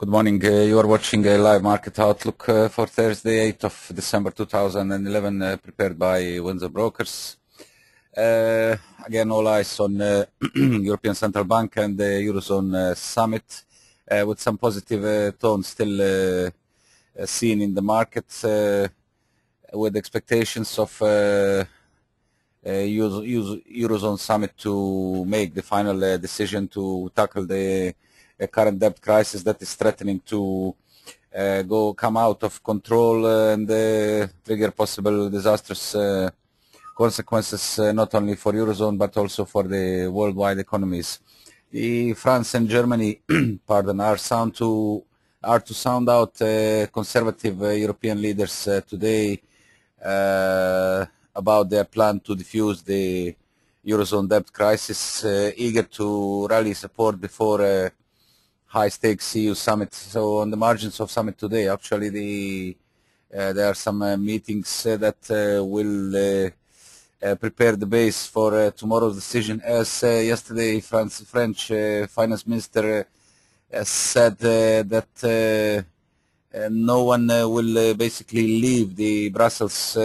Good morning. You are watching a live market outlook for Thursday, 8th of December 2011, prepared by Windsor Brokers. Again, all eyes on European Central Bank and the Eurozone summit, with some positive tone still seen in the market, with expectations of Eurozone summit to make the final decision to tackle the current debt crisis that is threatening to come out of control and trigger possible disastrous consequences not only for Eurozone but also for the worldwide economies. France and Germany, pardon, are to sound out conservative European leaders today about their plan to defuse the Eurozone debt crisis, eager to rally support before high-stakes EU summit. So on the margins of summit today, actually there are some meetings that will prepare the base for tomorrow's decision. As yesterday, French finance minister said that no one will basically leave the Brussels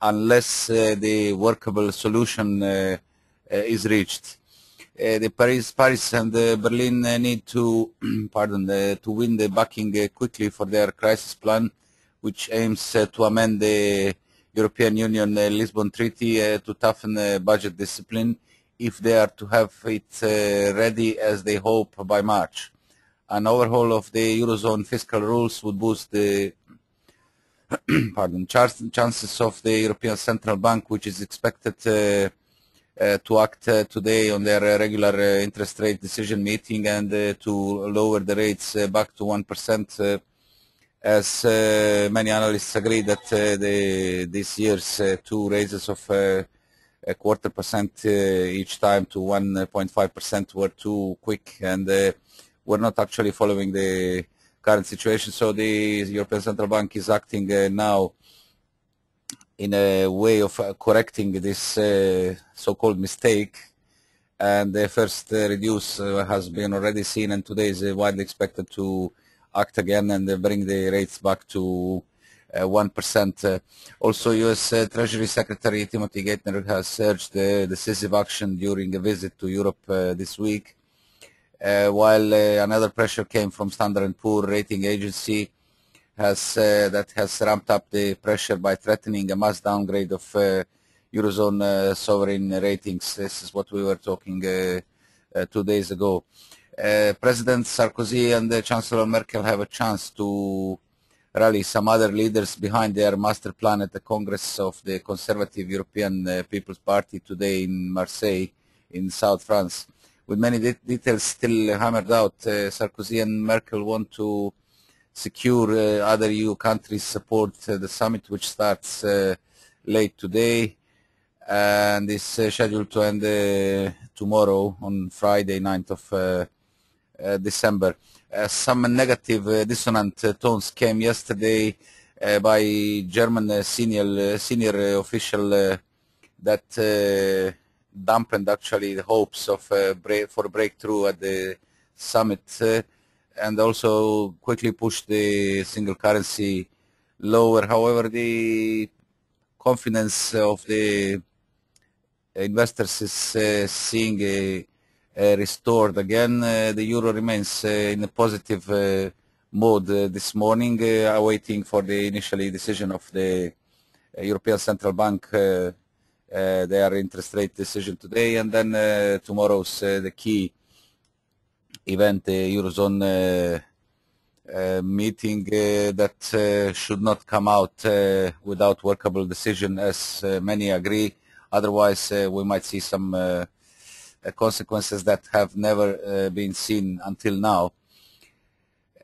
unless the workable solution is reached. The Paris and Berlin need to, to win the backing quickly for their crisis plan, which aims to amend the European Union Lisbon Treaty to toughen budget discipline if they are to have it ready, as they hope, by March. An overhaul of the Eurozone fiscal rules would boost the chances of the European Central Bank, which is expected to act today on their regular interest rate decision meeting and to lower the rates back to 1%, as many analysts agree that this year's two raises of a 0.25% each time to 1.5% were too quick and were not actually following the current situation. So the European Central Bank is acting now in a way of correcting this so-called mistake, and the first reduce has been already seen, and today is widely expected to act again and bring the rates back to 1%. Also, U.S. Treasury Secretary Timothy Geithner has urged decisive action during a visit to Europe this week, while another pressure came from Standard & Poor rating agency, that has ramped up the pressure by threatening a mass downgrade of Eurozone sovereign ratings. This is what we were talking 2 days ago. President Sarkozy and Chancellor Merkel have a chance to rally some other leaders behind their master plan at the Congress of the Conservative European People's Party today in Marseille, in South France. With many details still hammered out, Sarkozy and Merkel want to secure other EU countries' support the summit, which starts late today and is scheduled to end tomorrow on Friday, 9th of December. Some negative dissonant tones came yesterday by German senior official that dampened actually the hopes of for a breakthrough at the summit, and also quickly pushed the single currency lower. However, the confidence of the investors is seeing restored again. The euro remains in a positive mode this morning, awaiting for the initial decision of the European Central Bank, their interest rate decision today, and then tomorrow's the key event, the Eurozone meeting that should not come out without workable decision, as many agree. Otherwise, we might see some consequences that have never been seen until now.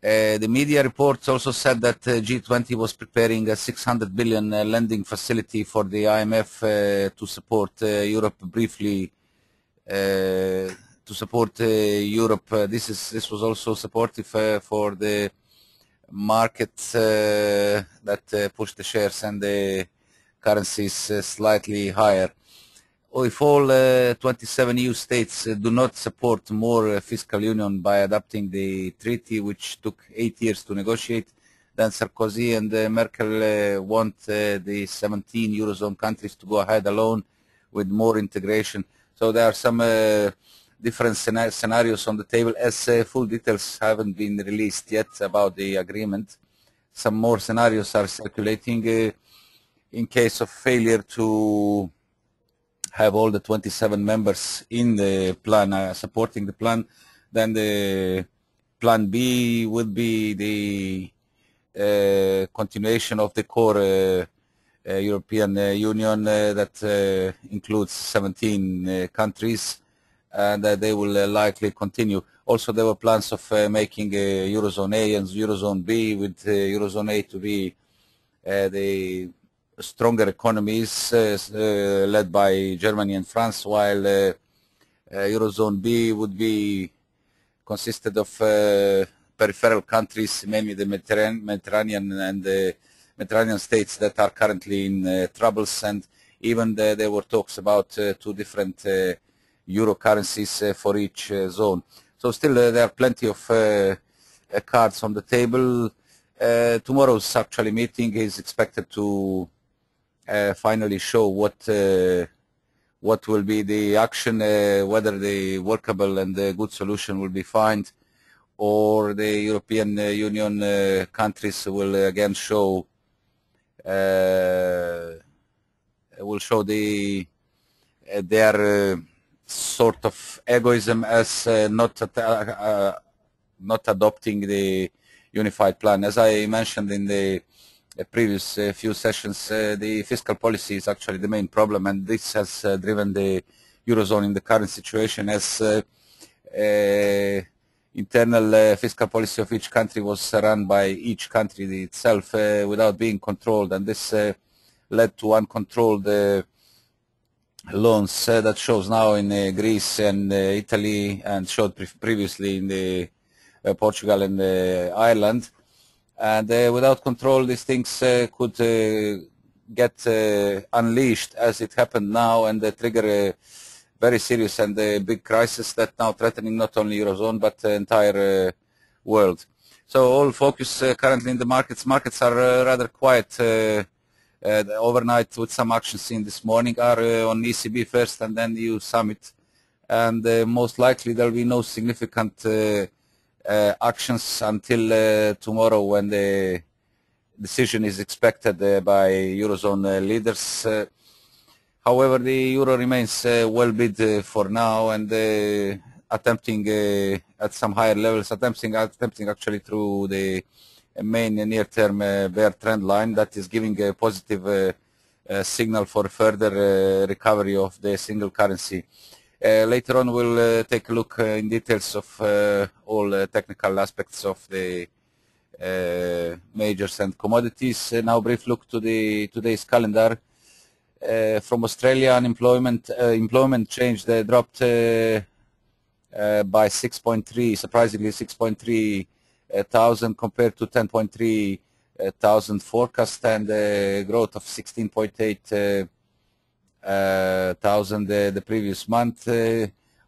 The media reports also said that G20 was preparing a 600 billion lending facility for the IMF to support Europe briefly. To support Europe, this was also supportive for the market that pushed the shares and the currencies slightly higher. if all 27 EU states do not support more fiscal union by adopting the treaty, which took 8 years to negotiate, then Sarkozy and Merkel want the 17 Eurozone countries to go ahead alone with more integration. So there are some different scenarios on the table, as full details haven't been released yet about the agreement. Some more scenarios are circulating in case of failure to have all the 27 members in the plan supporting the plan. Then the plan B would be the continuation of the core European Union that includes 17 countries, and they will likely continue. Also, there were plans of making Eurozone A and Eurozone B, with Eurozone A to be the stronger economies led by Germany and France, while Eurozone B would be consisted of peripheral countries, mainly the Mediterranean and the Mediterranean states that are currently in troubles, and even there were talks about two different euro currencies for each zone. So still there are plenty of cards on the table. Tomorrow's actually meeting is expected to finally show what will be the action, whether the workable and the good solution will be found, or the European Union countries will again show their sort of egoism as not adopting the unified plan. As I mentioned in the previous few sessions, the fiscal policy is actually the main problem, and this has driven the Eurozone in the current situation, as internal fiscal policy of each country was run by each country itself without being controlled, and this led to uncontrolled loans that shows now in Greece and Italy, and showed previously in the Portugal and Ireland. And without control, these things could get unleashed, as it happened now, and trigger a very serious and big crisis that now threatening not only Eurozone but the entire world. So all focus currently in the markets. Markets are rather quiet overnight, with some action seen this morning are on ECB first and then EU summit, and most likely there will be no significant actions until tomorrow, when the decision is expected by Eurozone leaders. However, the euro remains well bid for now, and attempting at some higher levels, attempting actually through the main near-term bear trend line that is giving a positive signal for further recovery of the single currency. Later on, we'll take a look in details of all technical aspects of the majors and commodities. Now, a brief look to today's calendar. From Australia, employment change dropped by 6.3, surprisingly 6.3 thousand compared to 10.3 thousand forecast, and growth of 16.8 thousand the previous month.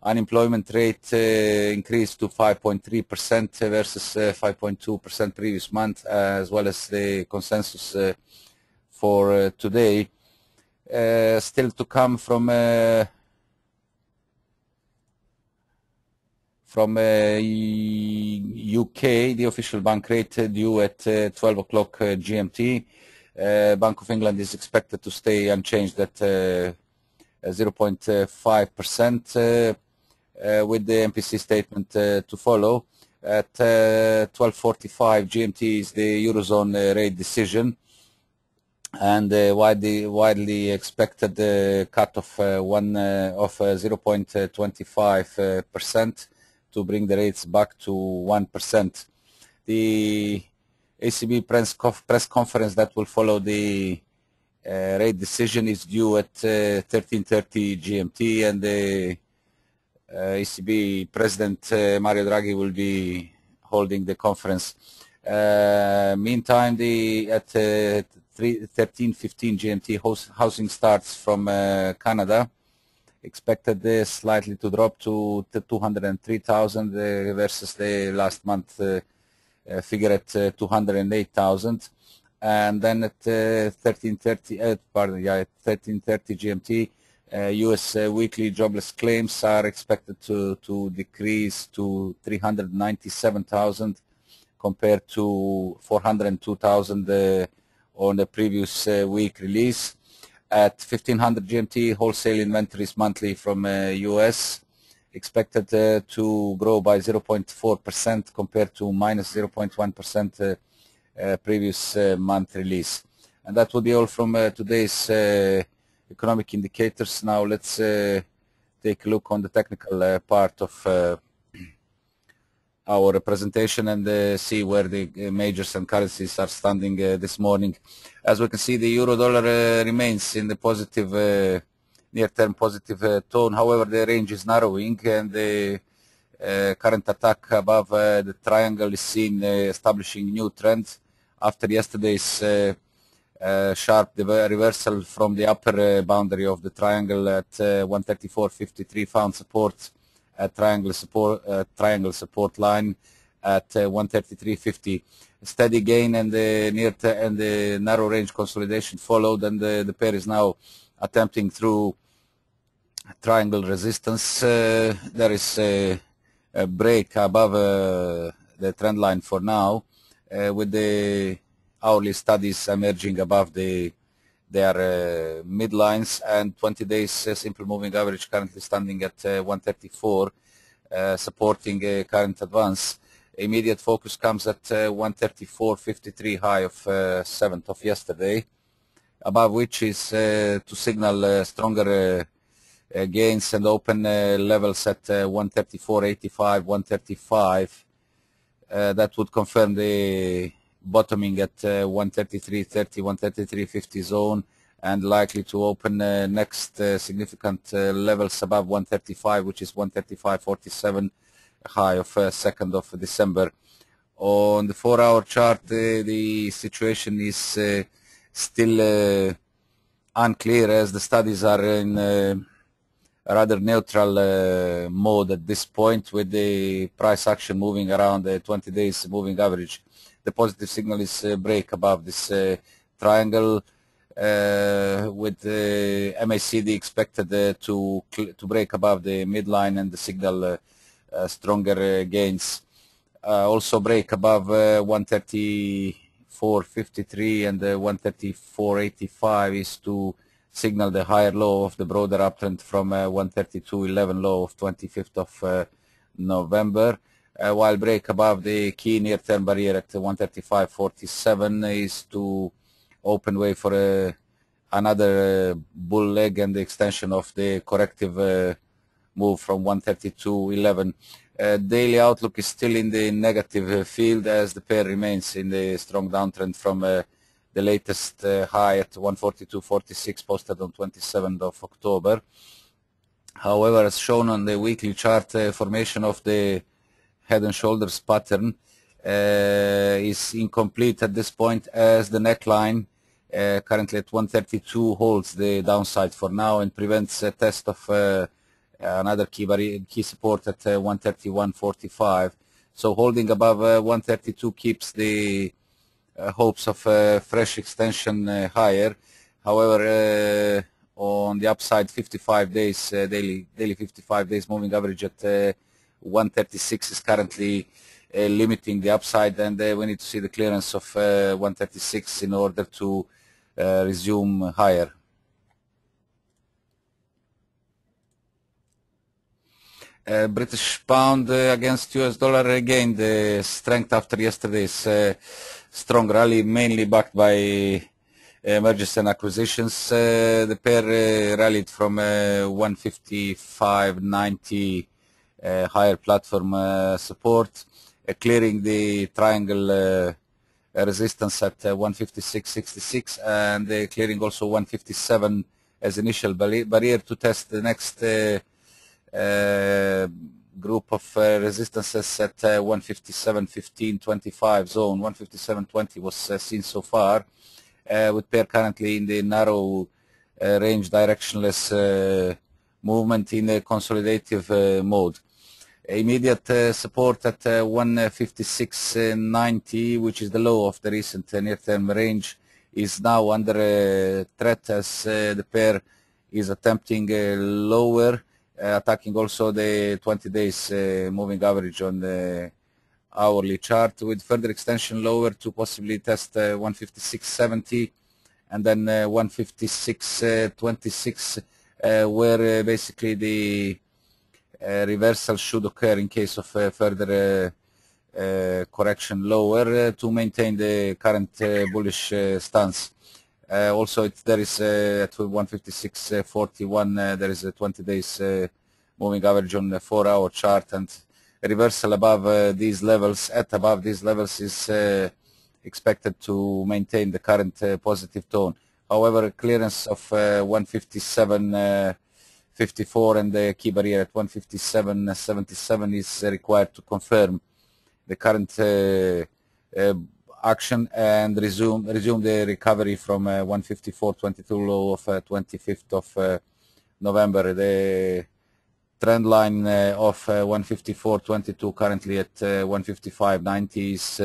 Unemployment rate increased to 5.3% versus 5.2% previous month, as well as the consensus for today. Still to come from UK, the official bank rate due at 12 o'clock GMT. Bank of England is expected to stay unchanged at 0.5%, with the MPC statement to follow. At 12:45 GMT is the Eurozone rate decision, and widely expected cut of 0.25% to bring the rates back to 1%. The ECB press conference that will follow the rate decision is due at 13:30 GMT, and the ECB President Mario Draghi will be holding the conference. Meantime, at 13:15 GMT, housing starts from Canada expected slightly to drop to 203,000 versus the last month figure at 208,000. And then at 13:30, at 13:30 GMT, U.S. weekly jobless claims are expected to decrease to 397,000 compared to 402,000 on the previous week release. At 1500 GMT, wholesale inventories monthly from U.S. expected to grow by 0.4% compared to minus 0.1% previous month release. And that will be all from today's economic indicators. Now let's take a look on the technical part of our presentation and see where the majors and currencies are standing this morning. As we can see, the euro-dollar remains in the positive, near-term positive tone. However, the range is narrowing, and the current attack above the triangle is seen establishing new trends after yesterday's sharp reversal from the upper boundary of the triangle at 134.53, found support at triangle support line at 133.50. Steady gain and the narrow range consolidation followed, and the pair is now attempting through triangle resistance. There is a break above the trend line for now, with the hourly studies emerging above their midlines, and 20 days simple moving average currently standing at 134, supporting current advance. Immediate focus comes at 134.53, high of 7th of yesterday, above which is to signal stronger gains and open levels at 134.85, 135. That would confirm the bottoming at 133.30, 133.50 zone, and likely to open next significant levels above 135, which is 135.47, high of 2nd of December. On the 4-hour chart, the situation is still unclear, as the studies are in a rather neutral mode at this point, with the price action moving around the 20 days moving average. The positive signal is break above this triangle, with the MACD expected to break above the midline and the signal stronger gains. Also break above 134.53 and 134.85 is to signal the higher low of the broader uptrend from 132.11 low of 25th of November. While break above the key near-term barrier at 135.47 is to open way for another bull leg and the extension of the corrective move from 132.11. Daily outlook is still in the negative field, as the pair remains in the strong downtrend from the latest high at 142.46 posted on 27th of October. However, as shown on the weekly chart, formation of the head and shoulders pattern is incomplete at this point, as the neckline currently at 132 holds the downside for now and prevents a test of another key support at 131.45. So holding above 132 keeps the hopes of fresh extension higher. However, on the upside, 55 days daily 55 days moving average at 136 is currently limiting the upside, and we need to see the clearance of 136 in order to resume higher. British pound against US dollar again, the strength after yesterday's strong rally, mainly backed by mergers and acquisitions. The pair rallied from 155.90 higher platform support, clearing the triangle resistance at 156.66, and clearing also 157 as initial barrier to test the next group of resistances at 157.15.25 zone. 157.20 was seen so far, with pair currently in the narrow range directionless movement in a consolidative mode. Immediate support at 156.90, which is the low of the recent near-term range, is now under threat as the pair is attempting lower, attacking also the 20 days moving average on the hourly chart, with further extension lower to possibly test 156.70 and then 156.26, where basically the reversal should occur in case of further correction lower to maintain the current bullish stance. Also, there is at 156.41 there is a 20 days moving average on the 4-hour chart, and a reversal above these levels is expected to maintain the current positive tone. However, clearance of 157.54 and the key barrier at 157.77 is required to confirm the current action and resume the recovery from 154.22 low of 25th of November. The trend line of 154.22 currently at 155.90 is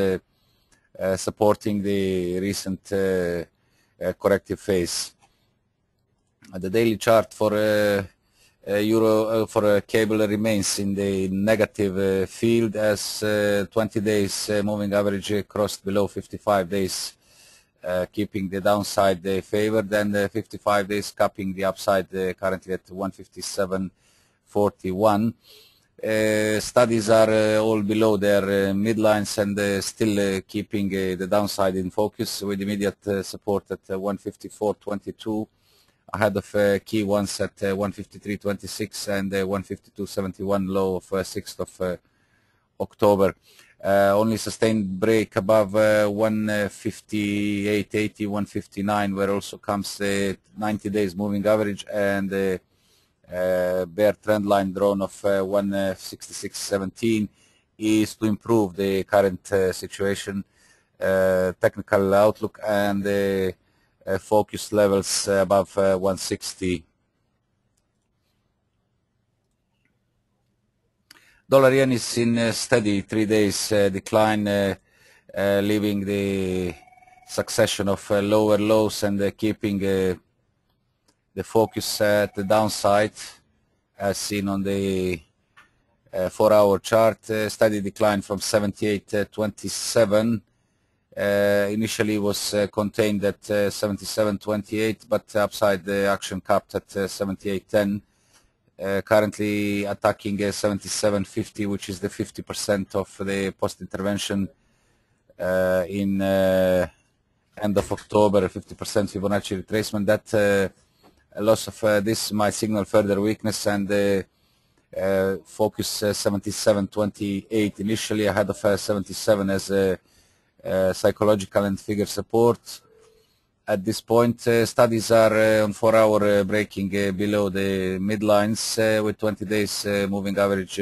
supporting the recent corrective phase. The daily chart for euro for cable remains in the negative field as 20 days moving average crossed below 55 days, keeping the downside favored, and 55 days capping the upside currently at 157.41. Studies are all below their midlines and still keeping the downside in focus, with immediate support at 154.22, ahead of key ones at 153.26 and 152.71 low of 6th of October. Only sustained break above 158.80, 159, where also comes the 90 days moving average and the bear trend line drawn of 166.17 is to improve the current situation, technical outlook, and the focus levels above 160. Dollar yen is in a steady 3 days decline, leaving the succession of lower lows and keeping the focus at the downside, as seen on the 4-hour chart. Steady decline from 78.27. Initially was contained at 77.28, but upside the action capped at 78.10. Currently attacking 77.50, which is the 50% of the post-intervention in end of October, 50% Fibonacci retracement. That a loss of this might signal further weakness, and focus 77.28 initially ahead of 77 as a psychological and figure support. At this point, studies are on 4-hour breaking below the midlines, with 20 days moving average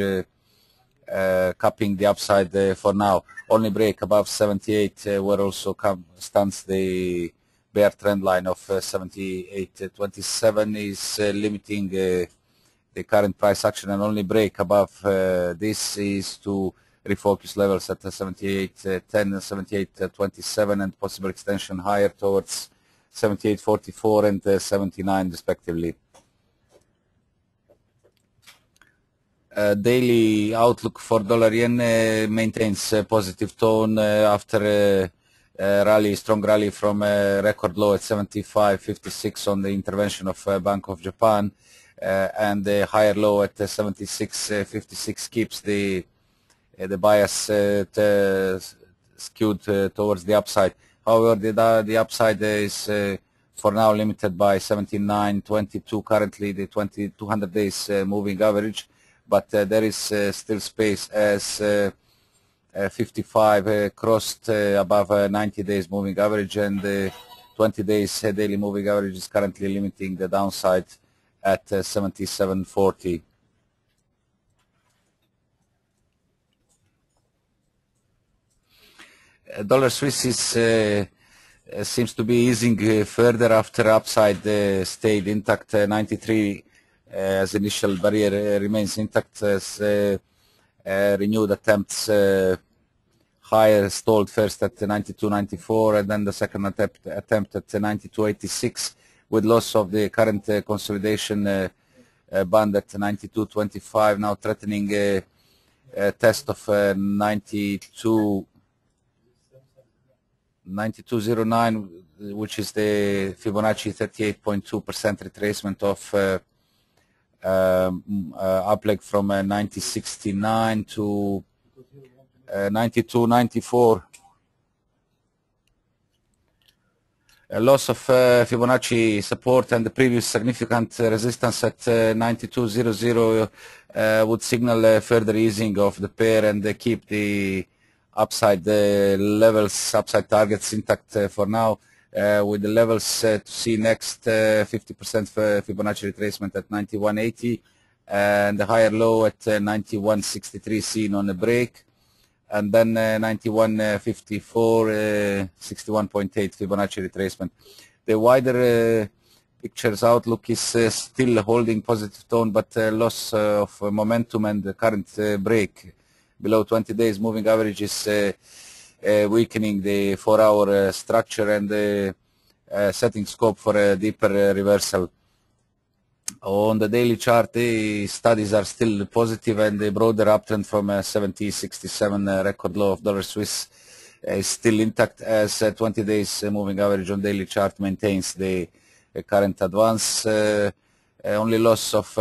capping the upside for now. Only break above 78, where also stands the bear trend line of 78.27 is limiting the current price action, and only break above this is to refocus levels at 78.10 and 78.27, and possible extension higher towards 78.44 and 79 respectively. Daily outlook for dollar yen maintains a positive tone after a strong rally from a record low at 75.56 on the intervention of Bank of Japan, and a higher low at 76.56 keeps the bias skewed towards the upside. However, the upside is for now limited by 79.22, currently the 200 days moving average, but there is still space as 55 crossed above 90 days moving average, and 20 days daily moving average is currently limiting the downside at 77.40. Dollar Swiss seems to be easing further after upside stayed intact. 93 as initial barrier remains intact, as renewed attempts higher stalled first at 92.94 and then the second attempt at 92.86 with loss of the current consolidation band at 92.25, now threatening a test of 92.09, which is the Fibonacci 38.2% retracement of up leg from 90.69 to 92.94. A loss of Fibonacci support and the previous significant resistance at 92.00 would signal further easing of the pair and keep the upside levels, upside targets intact for now, with the levels to see next 50% Fibonacci retracement at 91.80 and the higher low at 91.63 seen on the break, and then 91.54, 61.8 Fibonacci retracement. The wider picture's outlook is still holding positive tone, but loss of momentum and the current break below 20 days moving average is weakening the 4-hour structure and setting scope for a deeper reversal. On the daily chart, the studies are still positive and the broader uptrend from 70.67 record low of dollar Swiss is still intact, as 20 days moving average on daily chart maintains the current advance. Only loss of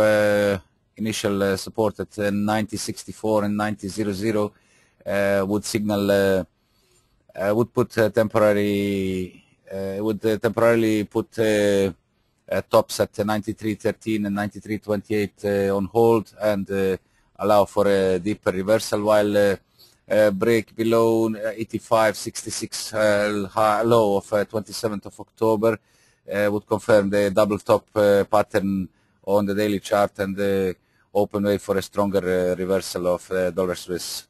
initial support at 90.64 and 90.00 would signal would temporarily put tops at 93.13 and 93.28 on hold and allow for a deeper reversal, while break below 85.66 low of 27th of October would confirm the double top pattern on the daily chart and open way for a stronger reversal of dollar Swiss.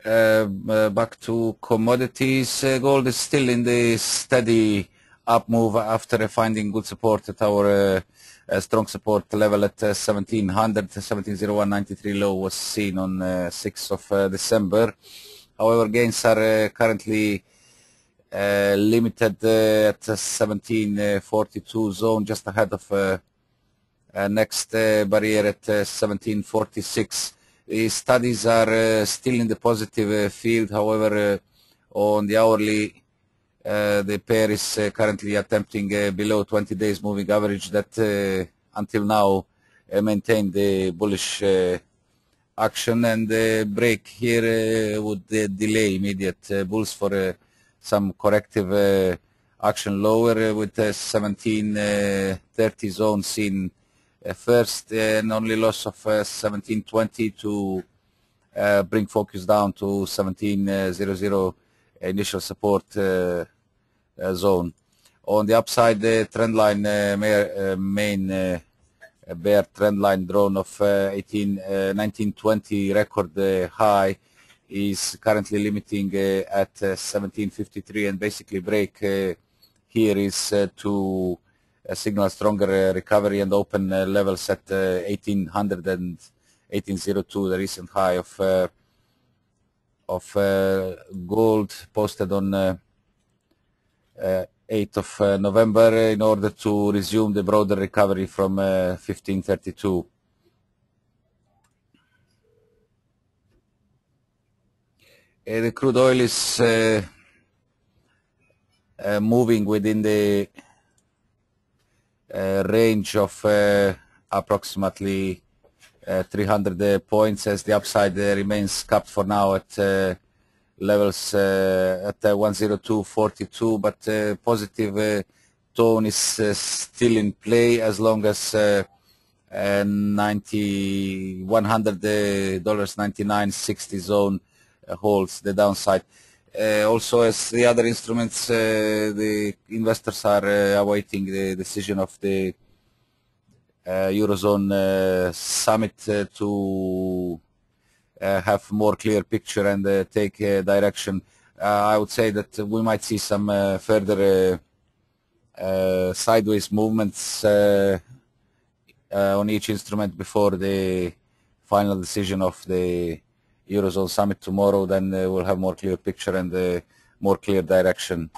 Back to commodities, gold is still in the steady up move after finding good support at our strong support level at 1700. 1701.93 low was seen on 6th of December. However, gains are currently limited at 1742 zone, just ahead of next barrier at 1746. The studies are still in the positive field. However, on the hourly, the pair is currently attempting below 20 days moving average that until now maintained the bullish action, and the break here would delay immediate bulls for some corrective action lower with 1730 zone seen first, and only loss of 1720 to bring focus down to 1700 initial support zone. On the upside, the trend line main bear trend line drawn of 1920 record high is currently limiting at 1753, and basically break here is to signal stronger recovery and open levels at 1800 and 1802, the recent high of gold posted on 8th of November in order to resume the broader recovery from 1532. The crude oil is moving within the range of approximately 300 points, as the upside remains capped for now at levels at 102.42, but positive tone is still in play as long as $100.99.60 zone holds the downside. Also, as the other instruments, the investors are awaiting the decision of the Eurozone summit to have more clear picture and take direction. I would say that we might see some further sideways movements on each instrument before the final decision of the Eurozone summit tomorrow. Then we'll have more clear picture and more clear direction